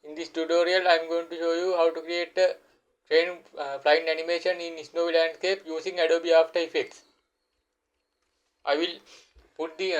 In this tutorial, I am going to show you how to create a train flying animation in snowy landscape using Adobe After Effects. I will put the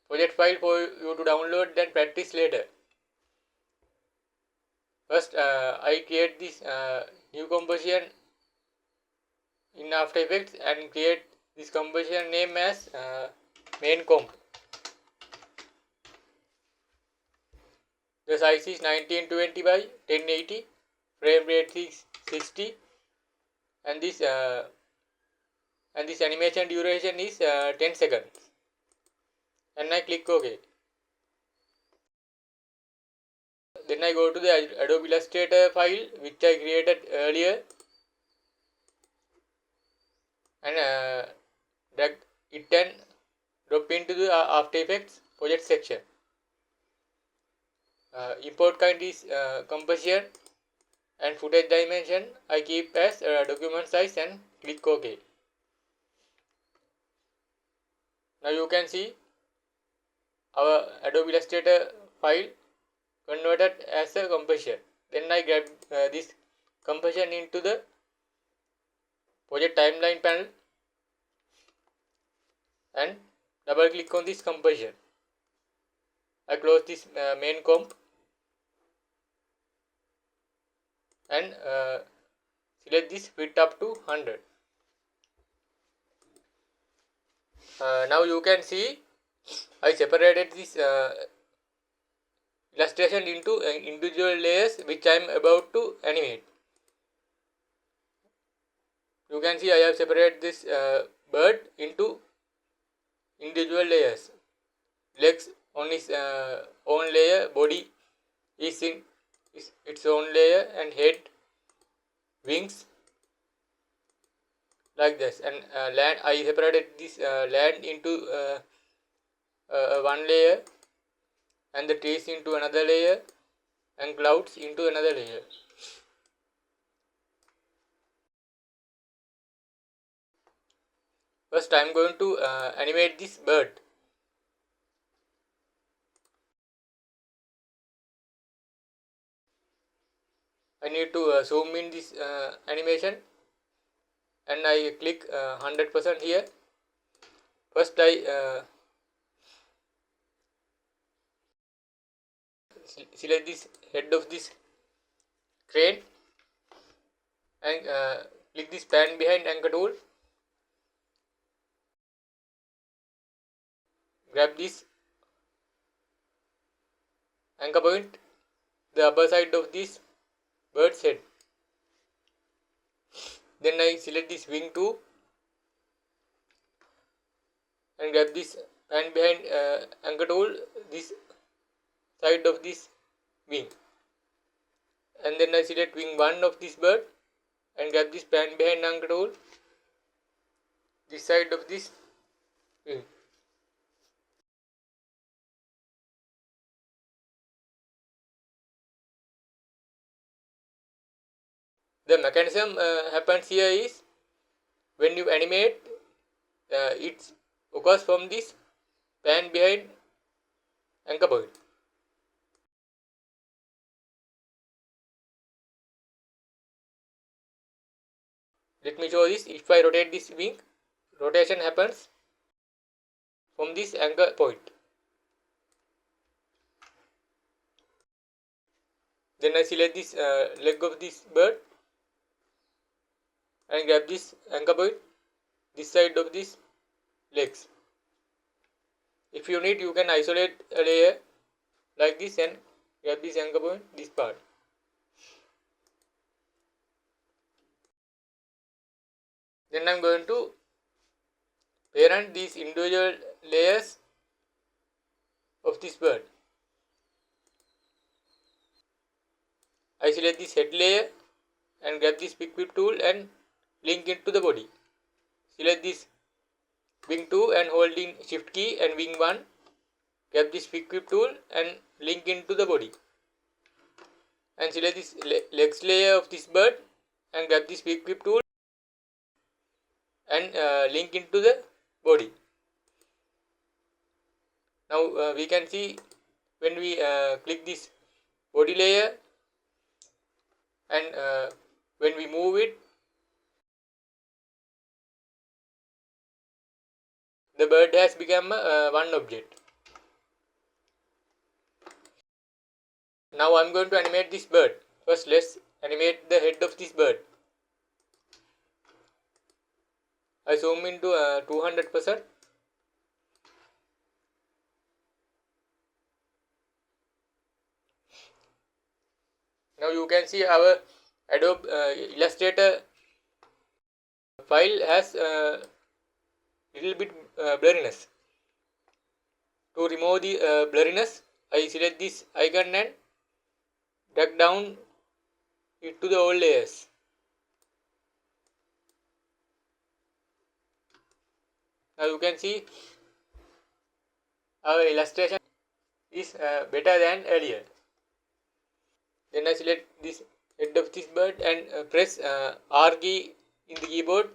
project file for you to download and practice later. First, I create this new composition in After Effects and create this composition name as main comp. The size is 1920 by 1080, frame rate is 60, and this animation duration is 10 seconds. And I click OK. Then I go to the Adobe Illustrator file which I created earlier and drag it and drop into the After Effects project section. Import kind is composition and footage dimension I keep as document size and click OK. Now you can see our Adobe Illustrator file converted as a composition. Then I grab this composition into the project timeline panel and double click on this composition. I close this main comp and select this fit up to 100. Now you can see I separated this illustration into individual layers which I am about to animate. You can see I have separated this bird into individual layers. Legs on its own layer, body is in its own layer, and head, wings, like this. And land, I separated this land into one layer, and the trees into another layer, and clouds into another layer. First I am going to animate this bird. I need to zoom in this animation and I click 100% here. First I select this head of this crane and click this pan behind anchor tool. Grab this anchor point, the upper side of this bird's head. Then I select this wing too and grab this pan behind anchor tool, this side of this wing. And then I select wing 1 of this bird and grab this pan behind anchor tool, this side of this wing. The mechanism happens here is when you animate, it occurs from this pan behind anchor point. Let me show this. If I rotate this wing, rotation happens from this anchor point. Then I select this leg of this bird and grab this anchor point, this side of this legs. If you need, you can isolate a layer like this and grab this anchor point, this part. Then I am going to parent these individual layers of this bird. I select this head layer and grab this pick whip tool and link it to the body. Select this wing 2 and hold in shift key and wing 1. Grab this pick whip tool and link into the body. And select this legs layer of this bird and grab this pick whip tool and link into the body. Now we can see when we click this body layer, and when we move it, the bird has become one object. Now I'm going to animate this bird. First, let's animate the head of this bird. I zoom into 200%. Now you can see our Adobe Illustrator file has little bit blurriness. To remove the blurriness, I select this icon and drag down it to the all layers. Now you can see our illustration is better than earlier. Then I select this head of this bird and press R key in the keyboard,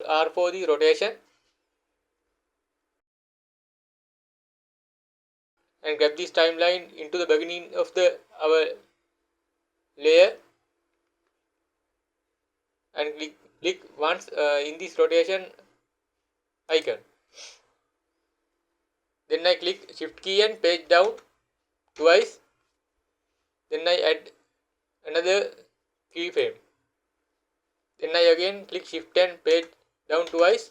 R for the rotation, and grab this timeline into the beginning of our layer and click once in this rotation icon. Then I click shift key and page down twice. Then I add another keyframe. Then I again click shift and page down twice.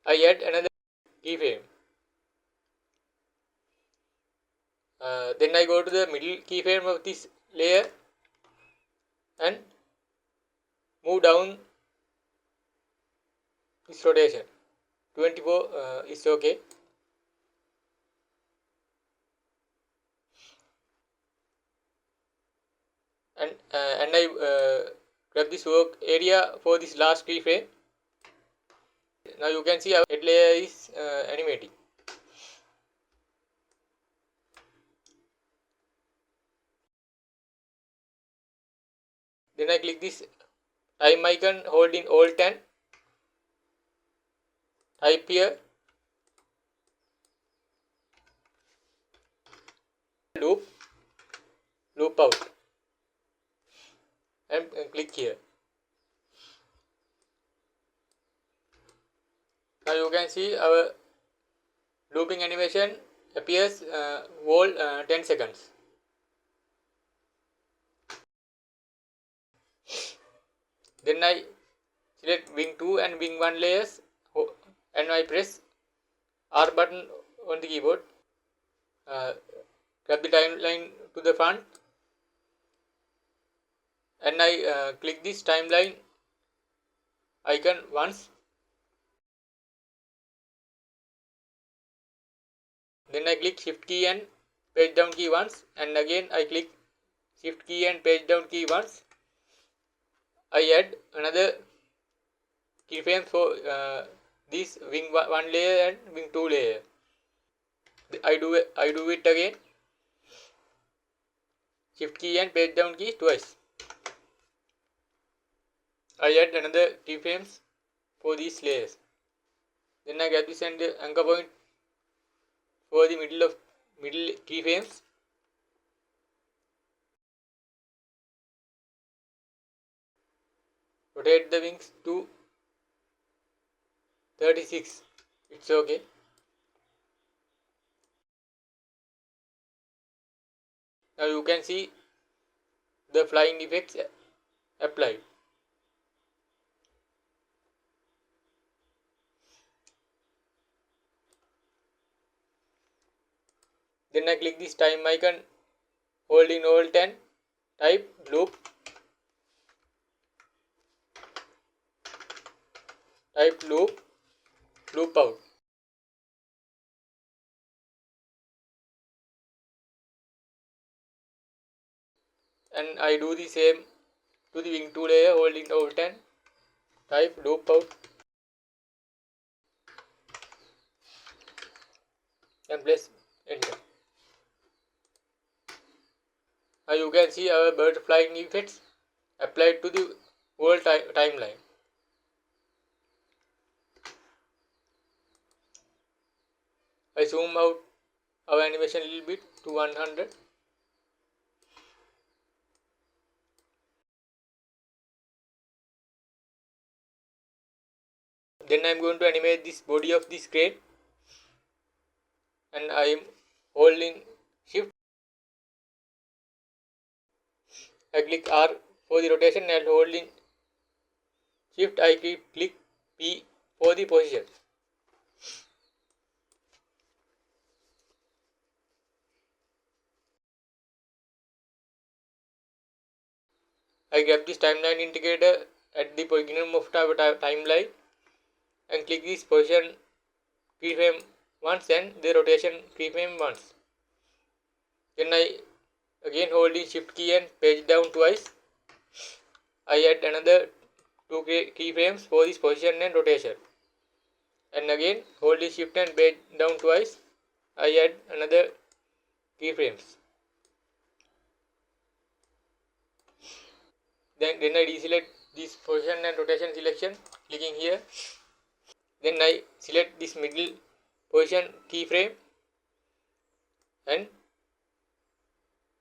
I add another keyframe. Then I go to the middle keyframe of this layer and move down this rotation. 24 is okay. And I grab this work area for this last keyframe. Now you can see our head layer is animating. Then I click this time icon, holding Alt 10, type here loop out, and click here. Now you can see our looping animation appears whole 10 seconds. Then I select wing 2 and wing 1 layers and I press R button on the keyboard. Grab the timeline to the front and I click this timeline icon once. Then I click shift key and page down key once, and again I click shift key and page down key once. I add another keyframe for this wing 1 layer and wing 2 layer. I do it again. Shift key and page down key twice. I add another keyframes for these layers. Then I get this and anchor point for the middle keyframes. Rotate the wings to 36. It's okay. Now you can see the flying effects applied. Then I click this time icon, holding Alt 10, type loop out. And I do the same to the wing 2 layer, holding Alt 10, type loop out, and press enter. Now you can see our bird flying effects applied to the whole timeline. I zoom out our animation a little bit to 100. Then I am going to animate this body of this crane, and I am holding shift. I click R for the rotation and holding shift I click P for the position. I grab this timeline indicator at the beginning of our timeline and click this position keyframe once and the rotation keyframe once. Then I again hold the shift key and page down twice. I add another 2 keyframes for this position and rotation. And again hold the shift and page down twice. I add another keyframes. Then I deselect this position and rotation selection, clicking here. Then I select this middle position keyframe and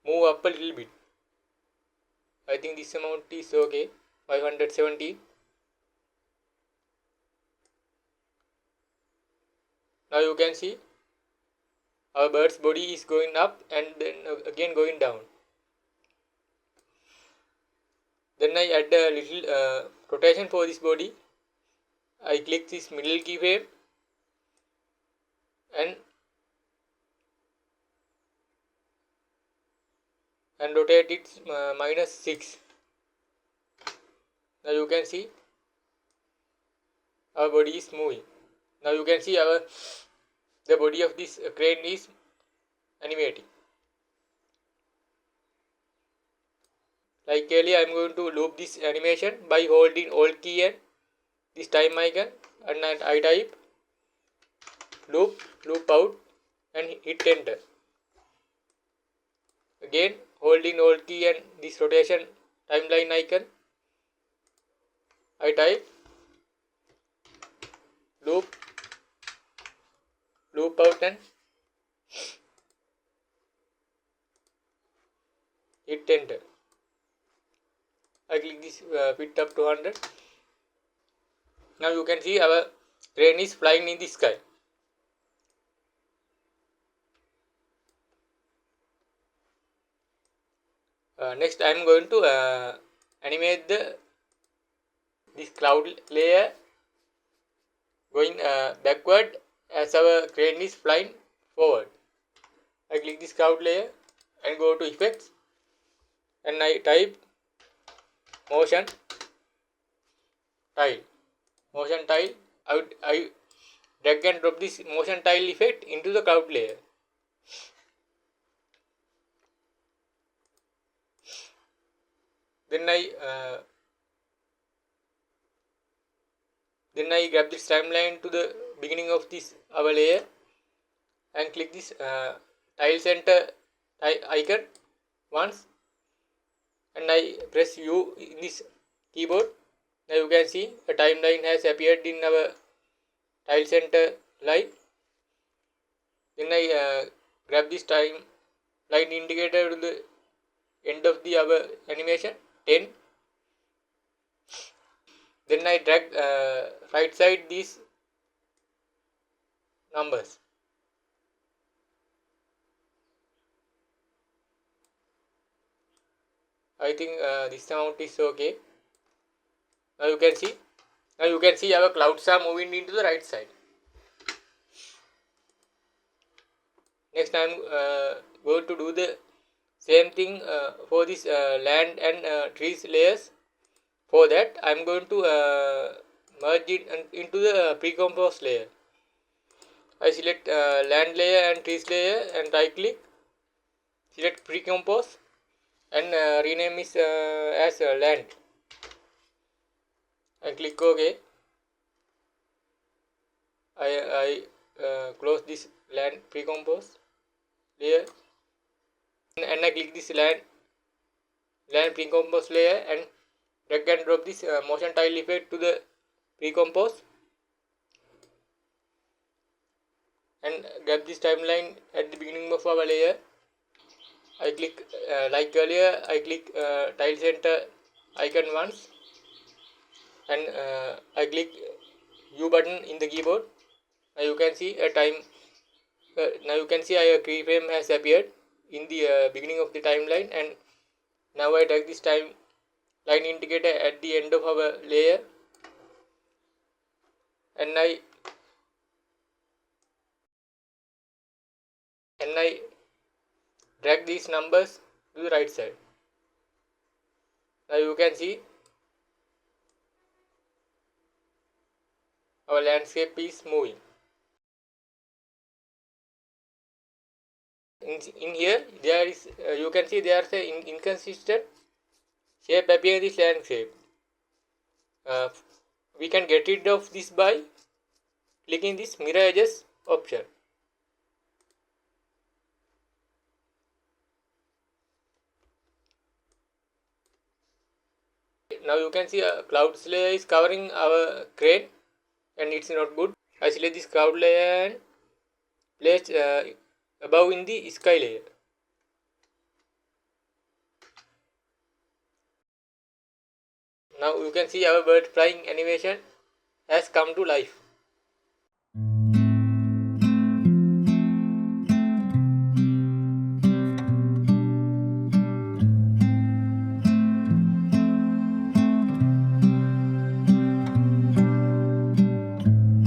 move up a little bit. I think this amount is okay, 570. Now you can see our bird's body is going up and then again going down. Then I add a little rotation for this body. I click this middle keyframe and rotate it -6. Now you can see our body is moving. Now you can see the body of this crane is animating. Like earlier, I am going to loop this animation by holding Alt key and this time icon, and I type loop out and hit enter. Again holding Alt key and this rotation timeline icon, I type loop out and hit enter. I click this fit up to 100. Now you can see our crane is flying in the sky. Next I am going to animate this cloud layer going backward as our crane is flying forward. I click this cloud layer and go to effects and I type motion tile. I drag and drop this motion tile effect into the cloud layer. Then I grab this timeline to the beginning of this our layer and click this tile center icon once, and I press U in this keyboard. Now you can see a timeline has appeared in our tile center line. Then I grab this timeline indicator to the end of our animation 10. Then I drag right side these numbers. I think this amount is okay. Now you can see our clouds are moving into the right side. Next I am going to do the same thing for this land and trees layers. For that I am going to merge it into the pre-compose layer. I select land layer and trees layer and right click, select pre-compose and rename it as land. I click OK. I close this land pre-compose layer and I click this land pre-compose layer and drag and drop this motion tile effect to the pre-compose and grab this timeline at the beginning of our layer. I click like earlier, I click tile center icon once and I click U button in the keyboard. Now you can see a time. Now you can see a keyframe has appeared in the beginning of the timeline, and now I drag this timeline indicator at the end of our layer, and I drag these numbers to the right side. Now you can see our landscape is moving. In here there is you can see there is an inconsistent shape appear in this landscape. We can get rid of this by clicking this mirror edges option. Now you can see a clouds layer is covering our crane, and it's not good. I select this cloud layer and place above in the sky layer. Now you can see our bird flying animation has come to life.